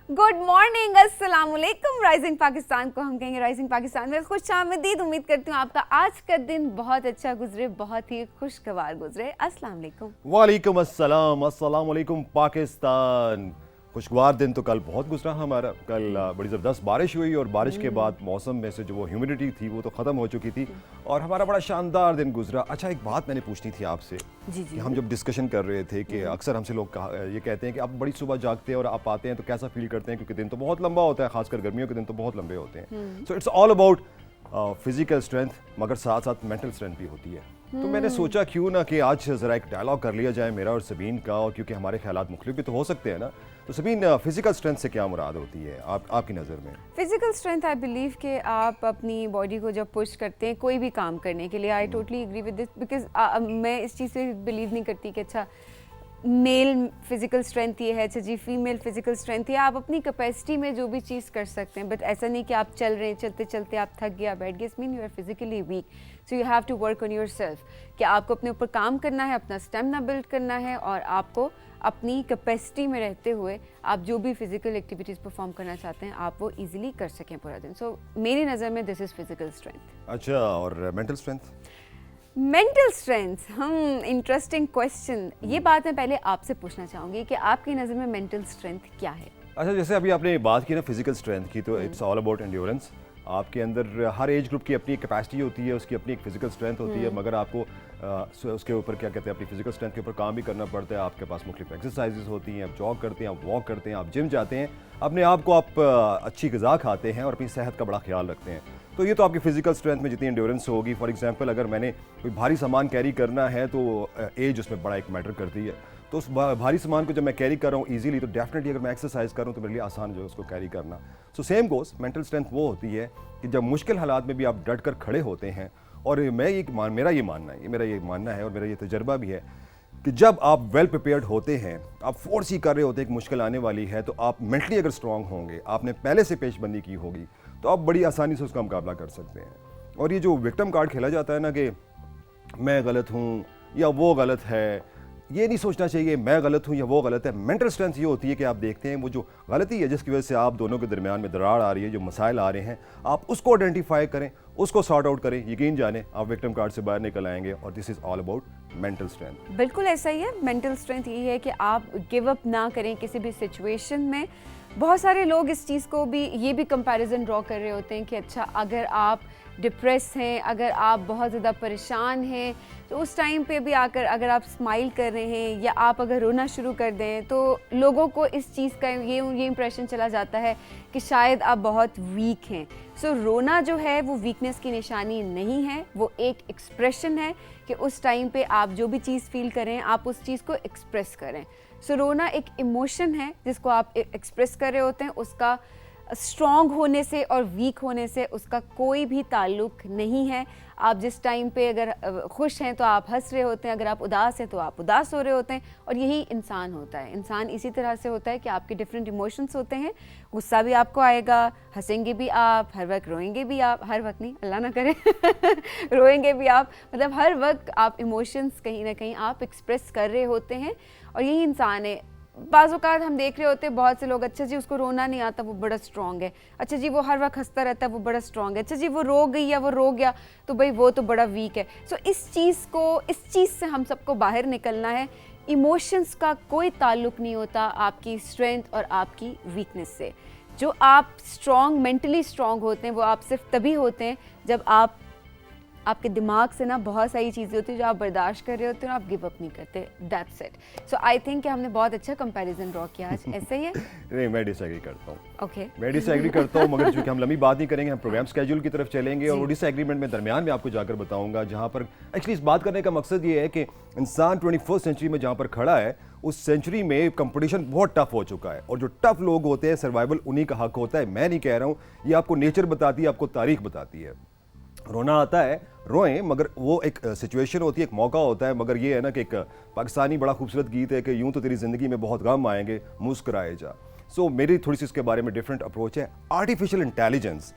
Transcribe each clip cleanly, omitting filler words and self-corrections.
Good morning, अस्सलाम वालेकुम। Rising Pakistan को हम कहेंगे राइजिंग पाकिस्तान में खुशामदीद। उम्मीद करती हूँ आपका आज का दिन बहुत अच्छा गुजरे, बहुत ही खुशगवार गुजरे। अस्सलाम वालेकुम। वालेकुम अस्सलाम, अस्सलाम वालेकुम पाकिस्तान। खुशगवार दिन तो कल बहुत गुजरा हमारा। कल बड़ी ज़बरदस्त बारिश हुई और बारिश के बाद मौसम में से जो वो ह्यूमिडिटी थी वो तो ख़त्म हो चुकी थी और हमारा बड़ा शानदार दिन गुजरा। अच्छा, एक बात मैंने पूछनी थी आपसे जी कि हम जब डिस्कशन कर रहे थे कि अक्सर हमसे लोग ये कहते हैं कि आप बड़ी सुबह जागते हैं और आप आते हैं तो कैसा फील करते हैं, क्योंकि दिन तो बहुत लंबा होता है, खासकर गर्मियों के दिन तो बहुत लंबे होते हैं। So it's all about physical strength, मगर साथ साथ मेंटल स्ट्रेंथ भी होती है। तो मैंने सोचा क्यों ना कि आज ज़रा एक डायलॉग कर लिया जाए मेरा और सबीन का, और क्योंकि हमारे ख्यालात मुख्तलिफ भी तो हो सकते हैं ना। तो सबीन, फिजिकल स्ट्रेंथ से क्या मुराद होती है आपकी नज़र में? फिजिकल स्ट्रेंथ, आई बिलीव कि आप अपनी बॉडी को जब पुश करते हैं कोई भी काम करने के लिए, I totally agree with this, because मैं इस चीज़ से बिलीव नहीं करती कि अच्छा मेल फिजिकल स्ट्रेंथ ये है, अच्छा जी फीमेल फिजिकल स्ट्रेंथ ये। आप अपनी कैपेसिटी में जो भी चीज़ कर सकते हैं, बट ऐसा नहीं कि आप चल रहे हैं, चलते चलते आप थक गया, बैठ गए, it's mean you are physically weak. So you have to work on yourself कि आपको अपने ऊपर काम करना है, अपना स्टेमिना बिल्ड करना है, और आपको अपनी कैपेसिटी में रहते हुए आप जो भी फिजिकल एक्टिविटीज़ परफॉर्म करना चाहते हैं आप वो इजीली कर सकें पूरा दिन। सो मेरी नज़र में दिस इज़ फिजिकल स्ट्रेंथ। अच्छा, और mental strength? Mental strength, interesting question. ये बात मैं पहले आपसे पूछना चाहूँगी कि आपकी नज़र में मेंटल स्ट्रेंथ क्या है? अच्छा, जैसे अभी आपने बात की ना फिजिकल स्ट्रेंथ की, तो इट्स ऑल अबाउट एंड्योरेंस। आपके अंदर हर एज ग्रुप की अपनी एक कैपेसिटी होती है, उसकी अपनी एक फिजिकल स्ट्रेंथ होती है, मगर आपको उसके ऊपर क्या कहते हैं, अपनी फिजिकल स्ट्रेंथ के ऊपर काम भी करना पड़ता है। आपके पास मुख्तलिफ एक्सरसाइजेज होती हैं, आप जॉग करते हैं, आप वॉक करते हैं, आप जिम जाते हैं, अपने आप को आप अच्छी ग़िज़ा खाते हैं और अपनी सेहत का बड़ा ख्याल रखते हैं। तो ये तो आपकी फिजिकल स्ट्रेंथ में जितनी एंड्योरेंस होगी। फॉर एग्जांपल, अगर मैंने कोई भारी सामान कैरी करना है तो एज उसमें बड़ा एक मैटर करती है। तो उस भारी सामान को जब मैं कैरी कर रहा हूँ ईजिली, तो डेफिनेटली अगर मैं एक्सरसाइज करूँ तो मेरे लिए आसान जो है उसको कैरी करना। So same goes, mental strength वो होती है कि जब मुश्किल हालात में भी आप डट कर खड़े होते हैं। और मेरा ये मानना है और मेरा ये तजर्बा भी है कि जब आप वेल प्रिपेयर्ड होते हैं, आप फोर्स ही कर रहे होते हैं कि मुश्किल आने वाली है, तो आप मेंटली अगर स्ट्रांग होंगे, आपने पहले से पेशबंदी की होगी, तो आप बड़ी आसानी से उसका मुकाबला कर सकते हैं। और ये जो विक्टिम कार्ड खेला जाता है ना कि मैं गलत हूँ या वो गलत है, ये नहीं सोचना चाहिए मैं गलत हूँ या वो गलत है। मेंटल स्ट्रेंथ ये होती है कि आप देखते हैं वो जो गलती है जिसकी वजह से आप दोनों के दरमियान में दरार आ रही है, जो मसाइल आ रहे हैं, आप उसको आइडेंटिफाई करें, उसको सॉर्ट आउट करें। यकीन जाने आप विक्टिम कार्ड से बाहर निकल आएंगे। और this is all about mental strength. बिल्कुल ऐसा ही है। मेंटल स्ट्रेंथ ये है कि आप गिव अप ना करें किसी भी सिचुएशन में। बहुत सारे लोग इस चीज़ को भी ये भी कंपैरिजन ड्रॉ कर रहे होते हैं कि अच्छा अगर आप डिप्रेस हैं, अगर आप बहुत ज़्यादा परेशान हैं, तो उस टाइम पे भी आकर अगर आप स्माइल कर रहे हैं या आप अगर रोना शुरू कर दें तो लोगों को इस चीज़ का ये इंप्रेशन चला जाता है कि शायद आप बहुत वीक हैं। सो रोना जो है वो वीकनेस की निशानी नहीं है, वो एक एक्सप्रेशन है कि उस टाइम पे आप जो भी चीज़ फील करें आप उस चीज़ को एक्सप्रेस करें। सो रोना एक इमोशन है जिसको आप एक्सप्रेस कर रहे होते हैं। उसका स्ट्रॉन्ग होने से और वीक होने से उसका कोई भी ताल्लुक नहीं है। आप जिस टाइम पे अगर खुश हैं तो आप हंस रहे होते हैं, अगर आप उदास हैं तो आप उदास हो रहे होते हैं। और यही इंसान होता है। इंसान इसी तरह से होता है कि आपके डिफरेंट इमोशंस होते हैं। गुस्सा भी आपको आएगा, हंसेंगे भी आप, हर वक्त रोएंगे भी आप, हर वक्त नहीं, अल्लाह ना करे रोएंगे भी आप, मतलब हर वक्त आप इमोशंस कहीं ना कहीं आप एक्सप्रेस कर रहे होते हैं। और यही इंसान है। बाज़ औक़ात हम देख रहे होते हैं बहुत से लोग, अच्छा जी उसको रोना नहीं आता वो बड़ा स्ट्रॉन्ग है, अच्छा जी वो हर वक्त हंसता रहता है वो बड़ा स्ट्रॉन्ग है, अच्छा जी वो रो गई या वो रो गया तो भाई वो तो बड़ा वीक है। सो इस चीज़ से हम सबको बाहर निकलना है। इमोशंस का कोई ताल्लुक नहीं होता आपकी स्ट्रेंथ और आपकी वीकनेस से। जो आप स्ट्रॉन्ग, मेंटली स्ट्रॉन्ग होते हैं वो आप सिर्फ तभी होते हैं जब आपके दिमाग से ना बहुत सारी चीज़ें होती हैं जो आप बर्दाश्त कर रहे होते हैं और आप गिव अप नहीं करते। That's it. So I think कि हमने बहुत अच्छा कंपैरिजन ड्रॉ किया आज। ऐसा ही है? नहीं, मैं डिसएग्री करता हूँ। ओके, मैं डिसएग्री करता हूँ, मगर चूंकि हम लंबी बात नहीं करेंगे, हम प्रोग्राम स्केड्यूल की तरफ चलेंगे और वो डिसएग्रीमेंट में दरमियान में आपको जाकर बताऊंगा, जहाँ पर एक्चुअली इस बात करने का मकसद ये है कि इंसान 21st सेंचुरी में जहाँ पर खड़ा है, उस सेंचुरी में कंपटीशन बहुत टफ हो चुका है। और जो टफ लोग होते हैं, सर्वाइवल उन्हीं का हक होता है। मैं नहीं कह रहा हूँ, ये आपको नेचर बताती है, आपको तारीख बताती है। रोना आता है, रोएं, मगर वो एक सिचुएशन होती है, एक मौका होता है। मगर ये है ना कि एक पाकिस्तानी बड़ा खूबसूरत गीत है कि यूं तो तेरी ज़िंदगी में बहुत गम आएंगे, मुस्कुराए जा। सो मेरी थोड़ी सी इसके बारे में डिफरेंट अप्रोच है। आर्टिफिशियल इंटेलिजेंस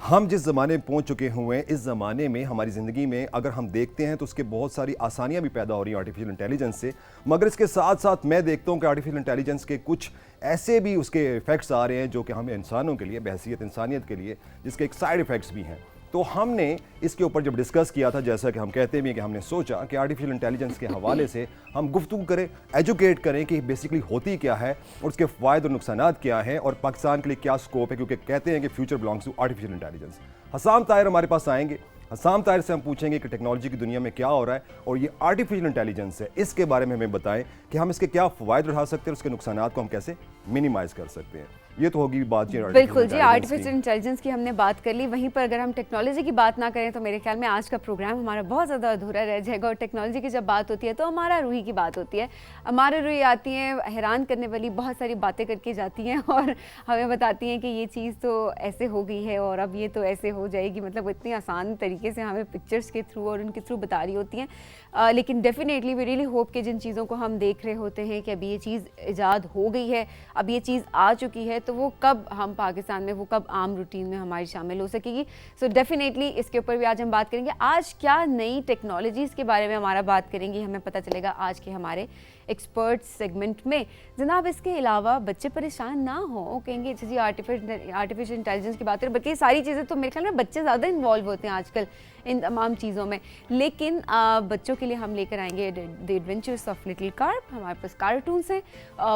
हम जिस ज़माने में पहुंच चुके हुए हैं, इस ज़माने में हमारी ज़िंदगी में अगर हम देखते हैं तो उसके बहुत सारी आसानियां भी पैदा हो रही हैं आर्टिफिशियल इंटेलिजेंस से, मगर इसके साथ साथ मैं देखता हूं कि आर्टिफिशियल इंटेलिजेंस के कुछ ऐसे भी उसके इफ़ेक्ट्स आ रहे हैं जो कि हमें इंसानों के लिए, बहैसियत इंसानियत के लिए, जिसके एक साइड इफ़ेक्ट्स भी हैं। तो हमने इसके ऊपर जब डिस्कस किया था, जैसा कि हम कहते भी हैं कि हमने सोचा कि आर्टिफिशियल इंटेलिजेंस के हवाले से हम गुफ्तगू करें, एजुकेट करें कि बेसिकली होती क्या है और उसके फ़ायदे और नुकसानात क्या हैं और पाकिस्तान के लिए क्या स्कोप है, क्योंकि कहते हैं कि future belongs to artificial intelligence. Hassam Tahir हमारे पास आएंगे। हसाम ताहिर से हम पूछेंगे कि टेक्नोलॉजी की दुनिया में क्या हो रहा है और ये आर्टिफिशियल इंटेलिजेंस है, इसके बारे में हमें बताएं कि हम इसके क्या फ़ायदे उठा सकते हैं और उसके नुकसानात को हम कैसे मिनिमाइज़ कर सकते हैं। ये तो होगी बात जी बिल्कुल जी, आर्टिफिशियल इंटेलिजेंस की हमने बात कर ली। वहीं पर अगर हम टेक्नोलॉजी की बात ना करें तो मेरे ख्याल में आज का प्रोग्राम हमारा बहुत ज़्यादा अधूरा रह जाएगा। और टेक्नोलॉजी की जब बात होती है तो हमारा रूही की बात होती है। हमारा रूही आती है, हैरान करने वाली बहुत सारी बातें करके जाती हैं और हमें बताती हैं कि ये चीज़ तो ऐसे हो गई है और अब ये तो ऐसे हो जाएगी। मतलब इतनी आसान तरीके से हमें पिक्चर्स के थ्रू और उनके थ्रू बता रही होती हैं। लेकिन डेफिनेटली वी रियली होप कि जिन चीज़ों को हम देख रहे होते हैं कि अभी ये चीज़ ईजाद हो गई है, अब ये चीज़ आ चुकी है, तो वो कब हम पाकिस्तान में, वो कब आम रूटीन में हमारी शामिल हो सकेगी। सो डेफिनेटली इसके ऊपर भी आज हम बात करेंगे। आज क्या नई टेक्नोलॉजीज़ के बारे में हमारा बात करेंगे, हमें पता चलेगा आज के हमारे एक्सपर्ट सेगमेंट में। जनाब, इसके अलावा बच्चे परेशान ना हो, कहेंगे जी आर्टिफिशियल इंटेलिजेंस की बात करें, बल्कि सारी चीज़ें तो मेरे ख्याल में बच्चे ज़्यादा इन्वॉल्व होते हैं आजकल इन तमाम चीज़ों में। लेकिन बच्चों के लिए हम लेकर आएंगे the adventures of little carp. हमारे पास कार्टून्स हैं,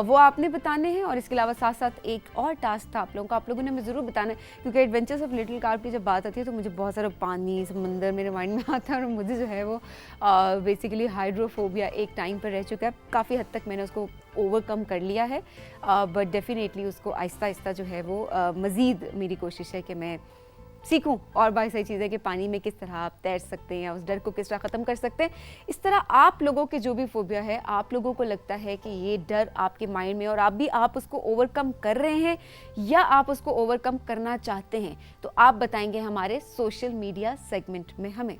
वो आपने बताने हैं। और इसके अलावा साथ साथ एक और टास्क था आप लोगों का, आप लोगों ने हमें ज़रूर बताना है, क्योंकि एडवेंचर्स ऑफ लिटिल कार्प की जब बात आती है तो मुझे बहुत सारा पानी, समंदर मेरे माइंड में आता है और मुझे जो है वो बेसिकली हाइड्रोफोबिया एक टाइम पर रह चुका है। काफ़ी हद तक मैंने उसको ओवरकम कर लिया है, बट डेफिनेटली उसको आहिस्ता आहिस्ता जो है वो मज़ीद मेरी कोशिश है कि मैं सीखूं और बहुत सारी चीज़ें कि पानी में किस तरह आप तैर सकते हैं या उस डर को किस तरह ख़त्म कर सकते हैं। इस तरह आप लोगों के जो भी फोबिया है, आप लोगों को लगता है कि ये डर आपके माइंड में और आप उसको ओवरकम कर रहे हैं या आप उसको ओवरकम करना चाहते हैं, तो आप बताएंगे हमारे सोशल मीडिया सेगमेंट में हमें।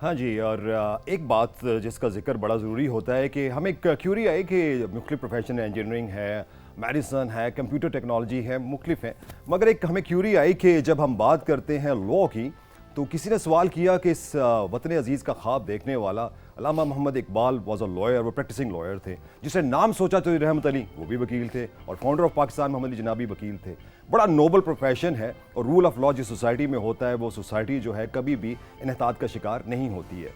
हाँ जी, और एक बात जिसका जिक्र बड़ा ज़रूरी होता है कि हमें क्यूरी आई कि मुख्तलिफ प्रोफेशन है, इंजीनियरिंग है, मेडिसन है, कंप्यूटर टेक्नोलॉजी है, मुख्तलिफ हैं, मगर एक हमें क्यूरी आई कि जब हम बात करते हैं लॉ की, तो किसी ने सवाल किया कि इस वतन अजीज़ का ख्वाब देखने वाला Allama Mohammad Iqbal was a lawyer, वो प्रैक्टिसिंग लॉयर थे, जिसने नाम सोचा तो रहमत अली, वो भी वकील थे, और फाउंडर ऑफ पाकिस्तान मोहम्मद अली जनाबी वकील थे। बड़ा नोबल प्रोफेशन है और रूल ऑफ लॉ जिस सोसाइटी में होता है वो सोसाइटी जो है कभी भी इन्हतात का शिकार नहीं होती है।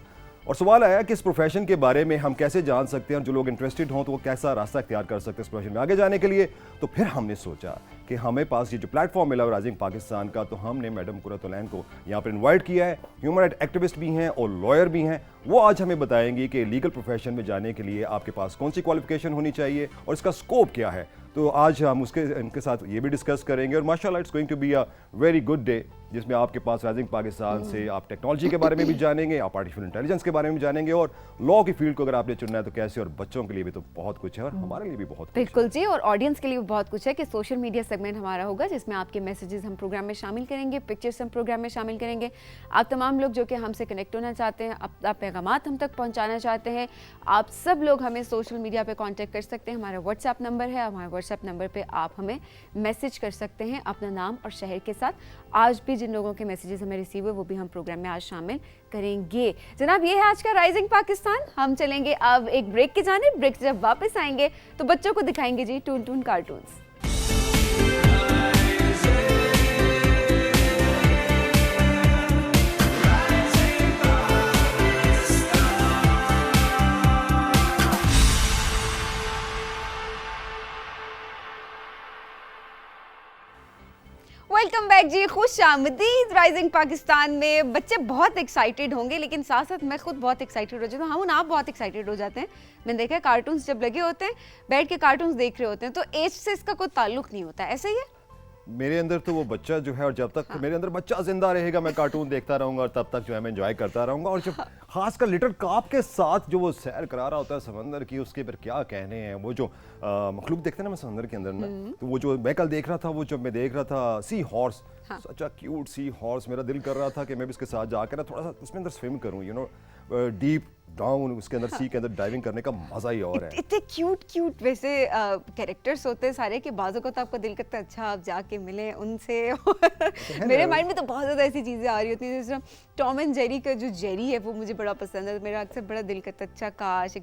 और सवाल आया कि इस प्रोफेशन के बारे में हम कैसे जान सकते हैं और जो लोग इंटरेस्टेड हों तो वो कैसा रास्ता इख्तियार कर सकते हैं इस प्रोफेशन में आगे जाने के लिए। तो फिर हमने सोचा कि हमें पास ये जो प्लेटफॉर्म मिला राइजिंग पाकिस्तान का, तो हमने मैडम कुरतुलैन को यहाँ पर इन्वाइट किया है। ह्यूमन राइट एक्टिविस्ट भी हैं और लॉयर भी हैं। वो आज हमें बताएंगी कि लीगल प्रोफेशन में जाने के लिए आपके पास कौन सी क्वालिफिकेशन होनी चाहिए और इसका स्कोप क्या है। तो आज हम इनके साथ ये भी डिस्कस करेंगे और माशाल्लाह it's going to be a very good day, जिसमें आपके पास राइजिंग पाकिस्तान से आप टेक्नोलॉजी के बारे में भी जानेंगे, आप आर्टिफिशियल इंटेलिजेंस के बारे में भी जानेंगे और लॉ की फील्ड को अगर आपने चुनना है तो कैसे, और बच्चों के लिए भी तो बहुत कुछ है और हमारे लिए भी बहुत कुछ है। बिल्कुल जी, और ऑडियंस के लिए भी बहुत कुछ है कि सोशल मीडिया सेगमेंट हमारा होगा जिसमें आपके मैसेजेस हम प्रोग्राम में शामिल करेंगे, पिक्चर्स हम प्रोग्राम में शामिल करेंगे। आप तमाम लोग जो कि हमसे कनेक्ट होना चाहते हैं, अपना पैगामात हम तक पहुँचाना चाहते हैं, आप सब लोग हमें सोशल मीडिया पर कॉन्टैक्ट कर सकते हैं। हमारा व्हाट्सएप नंबर है, हमारे व्हाट्सएप नंबर पर आप हमें मैसेज कर सकते हैं अपना नाम और शहर के साथ। आज भी जिन लोगों के मैसेजेस हमें रिसीव हुए वो भी हम प्रोग्राम में आज शामिल करेंगे। जनाब, ये है आज का राइजिंग पाकिस्तान। हम चलेंगे अब एक ब्रेक की जानिब। ब्रेक से जब वापस आएंगे तो बच्चों को दिखाएंगे जी toon toon cartoons. Welcome back जी, खुश आमदीद राइजिंग पाकिस्तान में। बच्चे बहुत एक्साइटेड होंगे, लेकिन साथ साथ मैं खुद बहुत एक्साइटेड हो जाती हूँ। हम आप बहुत एक्साइटेड हो जाते हैं। मैंने देखा है कार्टून्स जब लगे होते हैं, बैठ के कार्टून्स देख रहे होते हैं, तो एज से इसका कोई ताल्लुक नहीं होता, ऐसा ही है? मेरे अंदर तो वो बच्चा जो है, और जब तक मेरे अंदर बच्चा जिंदा रहेगा मैं कार्टून देखता रहूंगा और तब तक जो है मैं एंजॉय करता रहूंगा। और जब खासकर लिटिल कार्प के साथ जो वो सैर करा रहा होता है समंदर की, उसके फिर क्या कहने हैं, वो जो मखलूक देखते हैं ना मैं समंदर के अंदर ना, तो वो जो मैं कल देख रहा था, वो जब मैं देख रहा था sea horse, such a cute sea horse. मेरा दिल कर रहा था कि मैं भी इसके साथ जाकर ना थोड़ा सा उसमें अंदर स्विम करूं, यू नो, डीप डाउन उसके अंदर सी के अंदर डाइविंग करने का मजा ही और है। इतने क्यूट वैसे कैरेक्टर्स होते हैं सारे, के बाजों को तो आपका दिल करता है अच्छा आप जाके मिलें उनसे। मेरे माइंड में तो बहुत ज़्यादा ऐसी चीज़ें आ रही होती हैं, जैसे टॉम एंड जेरी का जो जेरी है वो मुझे बड़ा पसंद है, मेरा अक्सर बड़ा दिल करता है अच्छा काश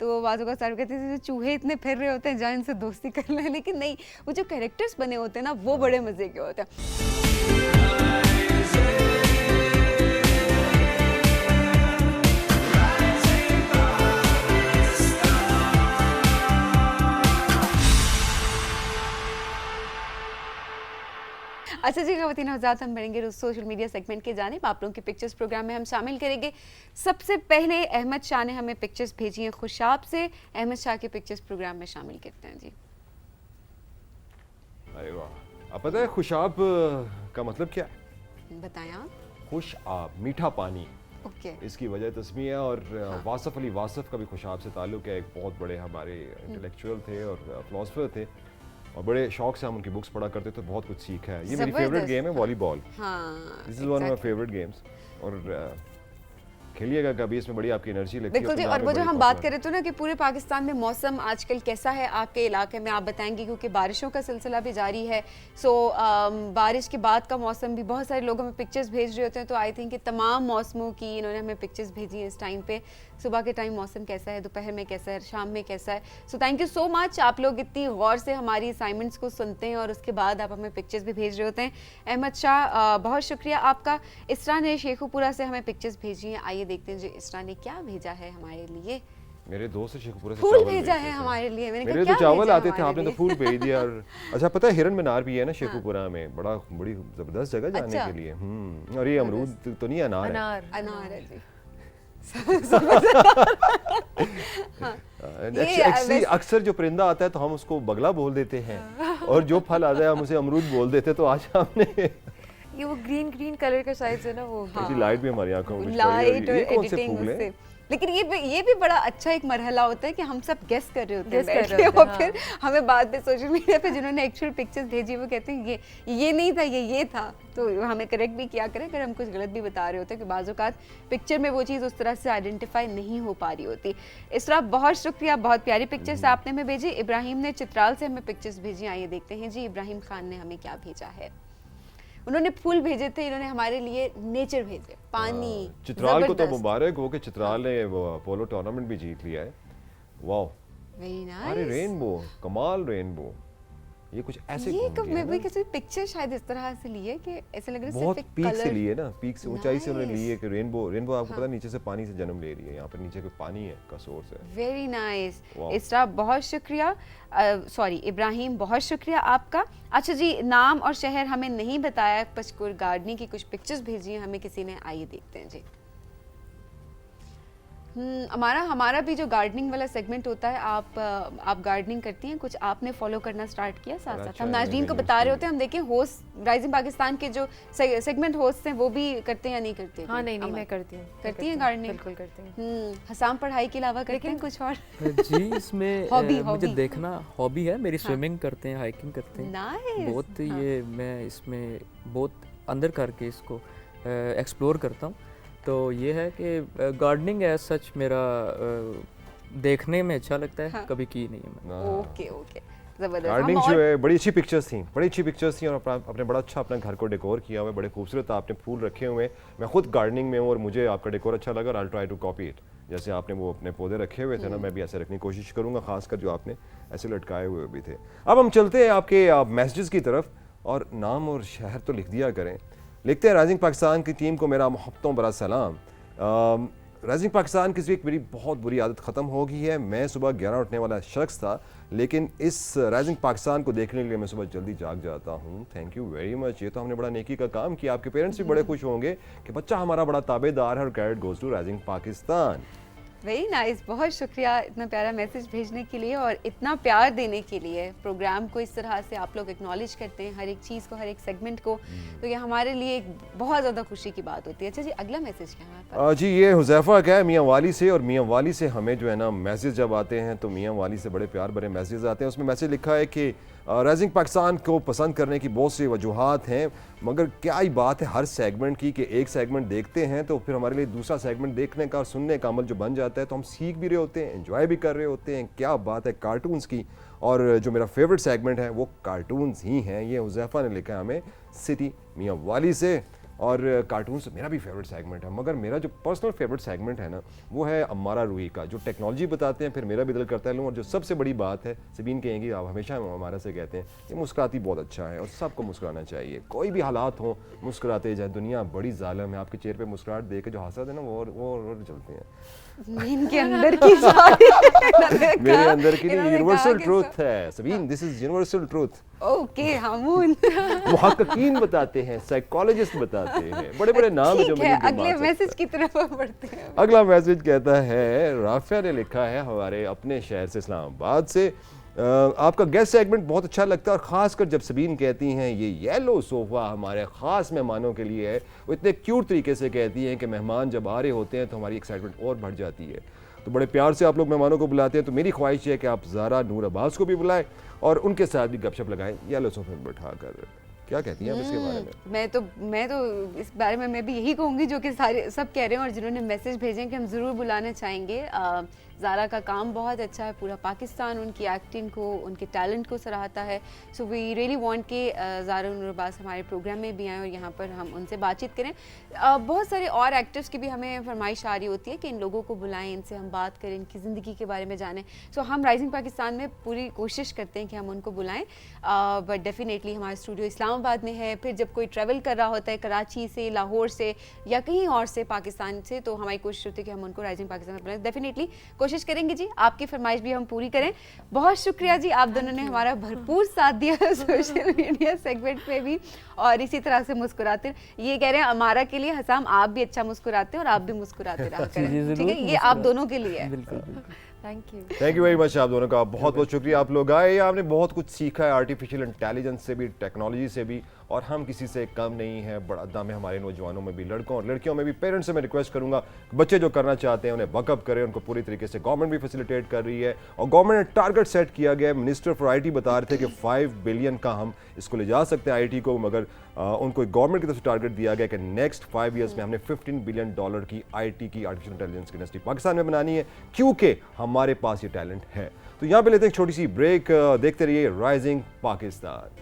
तो वो बाजों का सारे कहते हैं चूहे इतने फिर रहे होते हैं जहाँ इनसे दोस्ती कर लें, लेकिन नहीं, वो जो कैरेक्टर्स बने होते हैं ना वो बड़े मज़े के होते हैं। अच्छा जी ख़वातीन हज़रात, हम बढ़ेंगे सोशल मीडिया सेगमेंट के जानिब। आप लोगों की पिक्चर्स प्रोग्राम में हम शामिल करेंगे। सबसे पहले अहमद शाह ने हमें पिक्चर्स भेजी हैं खुशाब से। अहमद शाह के पिक्चर्स प्रोग्राम में शामिल करते हैं जी। अरे वाह, आप पता है खुशाब का मतलब क्या है? बताएं आप। खुश आब, मीठा पानी, ओके। इसकी वजह तस्मी है। और वासफ अली वासफ का भी खुशाब से ताल्लुक़ है। एक बहुत बड़े हमारे इंटेलेक्चुअल थे और फिलोसफर थे और बड़े शौक से हम उनकी बुक्स पढ़ा करते थे, बहुत कुछ सीखा है। ये मेरी फेवरेट गेम है volleyball. This is one of my favourite games. और खेलिएगा कभी, इसमें बड़ी आपकी एनर्जी लगती है। बिल्कुल जी। और वो जो हम बात कर रहे थे ना कि पूरे पाकिस्तान में मौसम आजकल कैसा है आपके इलाके में, आप बताएंगे क्योंकि बारिशों का सिलसिला भी जारी है। सो बारिश के बाद का मौसम भी, बहुत सारे लोग हमें पिक्चर्स भेज रहे होते हैं, तो आई थिंक कि तमाम मौसमों की इन्होंने हमें पिक्चर्स भेजी हैं इस टाइम पे। सुबह के टाइम मौसम कैसा है, दोपहर में कैसा है, शाम में कैसा है। So thank you so much, आप लोग इतनी गौर से हमारी असाइनमेंट्स को सुनते हैं और उसके बाद आप हमें पिक्चर्स भी भेज रहे होते हैं। अहमद शाह, बहुत शुक्रिया आपका। इसरा ने शेखुपुरा से हमें पिक्चर्स भेजी हैं। आइए देखते हैं जी इसरा ने क्या भेजा है हमारे लिए। मेरे दोस्त से शेखुपुरा से फूल भेजा है हमारे लिए। मैंने मेरे तो चावल आते थे, आपने तो फूल भेज दिया। और अच्छा पता है हिरन मीनार भी है ना शेखुपुरा में, बड़ी जबरदस्त जगह जाने के लिए। और ये अमरूद तो नहीं, अनार है जी। अक्सर जो परिंदा आता है तो हम उसको बगला बोल देते हैं और जो फल आता है हम उसे अमरूद बोल देते हैं। तो आज हमने ये वो ग्रीन कलर का साइज है ना, वो लाइट भी हमारी आंखों में लाइट और एडिटिंग उससे। लेकिन ये भी बड़ा अच्छा एक मरहला होता है कि हम सब गेस कर रहे होते हैं बैठ के, और फिर हमें बाद में सोशल मीडिया पे जिन्होंने एक्चुअल पिक्चर्स भेजी वो कहते हैं ये नहीं था, ये था। तो हमें करेक्ट भी किया करें अगर हम कुछ गलत भी बता रहे होते हैं कि बाज़ औक़ात पिक्चर में वो चीज़ उस तरह से आइडेंटिफाई नहीं हो पा रही होती। इस तरह बहुत शुक्रिया, बहुत प्यारी पिक्चर्स आपने हमें भेजी। इब्राहिम ने चित्राल से हमें पिक्चर्स भेजी। आइए देखते हैं जी इब्राहिम खान ने हमें क्या भेजा है। उन्होंने फूल भेजे थे, इन्होंने हमारे लिए नेचर भेजे, पानी। चित्राल को तो मुबारक हो कि चित्राल ने वो पोलो टूर्नामेंट भी जीत लिया है। वाह, वेरी नाइस। अरे रेनबो, कमाल रेनबो। ये कुछ ऐसे ये कब मैं भी किसी पिक्चर शायद इस तरह से लिए कि ऐसे लग रहा है बहुत सिर्फ पीक से लिए ना, पीक से ऊंचाई से उन्होंने लिए कि रेनबो आपको पता है नीचे से पानी से जन्म ले रही है। यहाँ पर नीचे कोई पानी है का सोर्स है। वेरी नाइस इसरा, बहुत शुक्रिया। सॉरी इब्राहिम, बहुत शुक्रिया आपका। अच्छा जी, नाम और शहर हमें नहीं बताया। पचकुर गार्डनिंग की कुछ पिक्चर्स भेजी हैं हमें किसी ने। आइए देखते हैं जी। हमारा भी जो गार्डनिंग वाला सेगमेंट होता है, आप गार्डनिंग करती हैं, कुछ आपने फॉलो करना स्टार्ट किया साथ साथ। हम नाज़रीन को बता रहे होते हैं, हम देखें होस्ट राइजिंग पाकिस्तान के जो सेगमेंट होस्ट हैं वो भी करते हैं या नहीं करते? हाँ, नहीं मैं करती हूँ। करती हैं गार्डनिंग? बिल्कुल करती हूँ। हसाम पढ़ाई के अलावा करते हैं कुछ और? जी इसमें मुझे देखना हॉबी है मेरी। स्विमिंग करते हैं, हाइकिंग करते हैं। बहुत ये मैं इसमें बहुत अंदर करके इसको एक्सप्लोर करता हूँ। तो ये है कि गार्डनिंग है सच मेरा देखने में अच्छा लगता है। कभी की नहीं है मैं। ओके जबरदस्त। गार्डनिंग जो है बड़ी अच्छी पिक्चर्स थी और आपने बड़ा अच्छा अपना घर को डेकोर किया हुआ है। बड़े खूबसूरत आपने फूल रखे हुए हैं। मैं खुद गार्डनिंग में हूँ और मुझे आपका डेकोर अच्छा लगा। I try to copy it. जैसे आपने वो अपने पौधे रखे हुए थे ना, मैं भी ऐसे रखने की कोशिश करूँगा, खासकर जो आपने ऐसे लटकाए हुए भी थे। अब हम चलते हैं आपके मैसेजेस की तरफ। और नाम और शहर तो लिख दिया करें। लिखते हैं राइजिंग पाकिस्तान की टीम को मेरा मोहब्बतों भरा सलाम। राइजिंग पाकिस्तान की एक मेरी बहुत बुरी आदत ख़त्म हो गई है। मैं सुबह 11 उठने वाला शख्स था, लेकिन इस राइजिंग पाकिस्तान को देखने के लिए मैं सुबह जल्दी जाग जाता हूँ। Thank you very much. ये तो हमने बड़ा नेकी का काम किया। आपके पेरेंट्स भी बड़े खुश होंगे कि बच्चा हमारा बड़ा ताबेदार है और credit goes to rising Pakistan. Very nice, बहुत शुक्रिया इतना प्यारा मैसेज भेजने के लिए और इतना प्यार देने के लिए। प्रोग्राम को इस तरह से आप लोग एक्नॉलेज करते हैं, हर एक चीज़ को, हर एक सेगमेंट को, तो ये हमारे लिए एक बहुत ज़्यादा खुशी की बात होती है। अच्छा जी, अगला मैसेज क्या है हमारे पास? जी ये हुज़ैफ़ा का है मियाँ वाली से। और मियाँ वाली से हमें जो है ना मैसेज जब आते हैं तो मियाँ वाली से बड़े प्यार भरे मैसेज आते हैं। उसमें मैसेज लिखा है कि राइजिंग पाकिस्तान को पसंद करने की बहुत सी वजूहात हैं, मगर क्या ही बात है हर सेगमेंट की कि एक सेगमेंट देखते हैं तो फिर हमारे लिए दूसरा सेगमेंट देखने का और सुनने का अमल जो बन जाता है, तो हम सीख भी रहे होते हैं, एंजॉय भी कर रहे होते हैं। क्या बात है कार्टून्स की। और जो मेरा फेवरेट सेगमेंट है वो कार्टून्स ही हैं। ये हुज़ैफ़ा ने लिखा है हमें सिटी मियाँ वाली से। और कार्टून्स मेरा भी फेवरेट सेगमेंट है, मगर मेरा जो पर्सनल फेवरेट सेगमेंट है ना वो है अम्मारा रूही का, जो टेक्नोलॉजी बताते हैं फिर मेरा भी दिल करता है लूँ। और जो सबसे बड़ी बात है, सबीन कहेंगी, आप हमेशा हमारा से कहते हैं कि मुस्कुराती बहुत अच्छा है और सबको मुस्कुराना चाहिए, कोई भी हालात हो मुस्कुराते जाए। दुनिया बड़ी जालिम है, आपके चेहरे पे मुस्कुराहट देख के जो हंसते हैं ना वो और चलते हैं। इनके अंदर की सारी मेरे अंदर की यूनिवर्सल ट्रूथ है Sabeen, this is universal truth. Okay हमून मुहक्किकीन बताते हैं, साइकोलॉजिस्ट बताते हैं, बड़े बड़े नाम जो ठीक है, अगले मैसेज की तरफ बढ़ते हैं। अगला मैसेज कहता है, राफिया ने लिखा है हमारे अपने शहर से, इस्लामाबाद से। आपका गेस्ट सेगमेंट बहुत अच्छा लगता है और ख़ासकर जब सबीन कहती हैं ये येलो सोफ़ा हमारे ख़ास मेहमानों के लिए है, वो इतने क्यूट तरीके से कहती हैं कि मेहमान जब आ रहे होते हैं तो हमारी एक्साइटमेंट और बढ़ जाती है। तो बड़े प्यार से आप लोग मेहमानों को बुलाते हैं, तो मेरी ख्वाहिश है कि आप ज़ारा नूर अब्बास को भी बुलाएं और उनके साथ भी गपशप लगाएं येलो सोफ़े में बैठा कर। क्या कहती हैं आप इसके बारे में? मैं तो इस बारे में मैं भी यही कहूँगी जो कि सारे सब कह रहे हैं और जिन्होंने मैसेज भेजे कि हम ज़रूर बुलाना चाहेंगे। ज़ारा का काम बहुत अच्छा है, पूरा पाकिस्तान उनकी एक्टिंग को, उनके टैलेंट को सराहता है। सो वी रियली वांट कि ज़ारा नूर अब्बास हमारे प्रोग्राम में भी आएँ और यहाँ पर हम उनसे बातचीत करें। बहुत सारे और एक्टर्स की भी हमें फरमाइश आ रही होती है कि इन लोगों को बुलाएं, इनसे हम बात करें, इनकी ज़िंदगी के बारे में जानें। सो हम राइजिंग पाकिस्तान में पूरी कोशिश करते हैं कि हम उनको बुलाएँ, बट डेफिनेटली हमारा स्टूडियो इस्लामाबाद में है। फिर जब कोई ट्रैवल कर रहा होता है कराची से, लाहौर से या कहीं और से पाकिस्तान से, तो हमारी कोशिश होती है कि हम उनको राइजिंग पाकिस्तान में बुलाएं। डेफिनेटली कोशिश करेंगे जी, आपकी फरमाइश भी हम पूरी करें। बहुत शुक्रिया जी, आप दोनों ने हमारा भरपूर साथ दिया सोशल मीडिया सेगमेंट में भी, और इसी तरह से मुस्कुराते। ये कह रहे हैं हमारा के लिए हसाम, आप भी अच्छा मुस्कुराते हैं और आप भी मुस्कुराते रहा करें, ठीक है? ये आप दोनों के लिए है। थैंक यू वेरी मच आप दोनों का, बहुत बहुत शुक्रिया आप लोग आए। आपने बहुत कुछ सीखा है आर्टिफिशियल इंटेलिजेंस से भी, टेक्नोलॉजी से भी, और हम किसी से कम नहीं है। बड़ा दम है हमारे नौजवानों में भी, लड़कों और लड़कियों में भी। पेरेंट्स से मैं रिक्वेस्ट करूंगा बच्चे जो करना चाहते हैं उन्हें वकअप करें, उनको पूरी तरीके से गवर्नमेंट भी फैसिलिटेट कर रही है और गवर्नमेंट ने टारगेट सेट किया गया है। मिनिस्टर फॉर IT बता रहे थे कि 5 बिलियन का हम इसको ले जा सकते हैं IT को, मगर उनको गवर्नमेंट की तरफ से टारगेट दिया गया कि नेक्स्ट 5 ईयर्स में हमने $15 बिलियन की IT की, आर्टिफिशियल इंटेलिजेंस की इंडस्ट्री पाकिस्तान में बनानी है, क्योंकि हमारे पास ये टैलेंट है। तो यहाँ पे लेते हैं एक छोटी सी ब्रेक, देखते रहिए राइजिंग पाकिस्तान।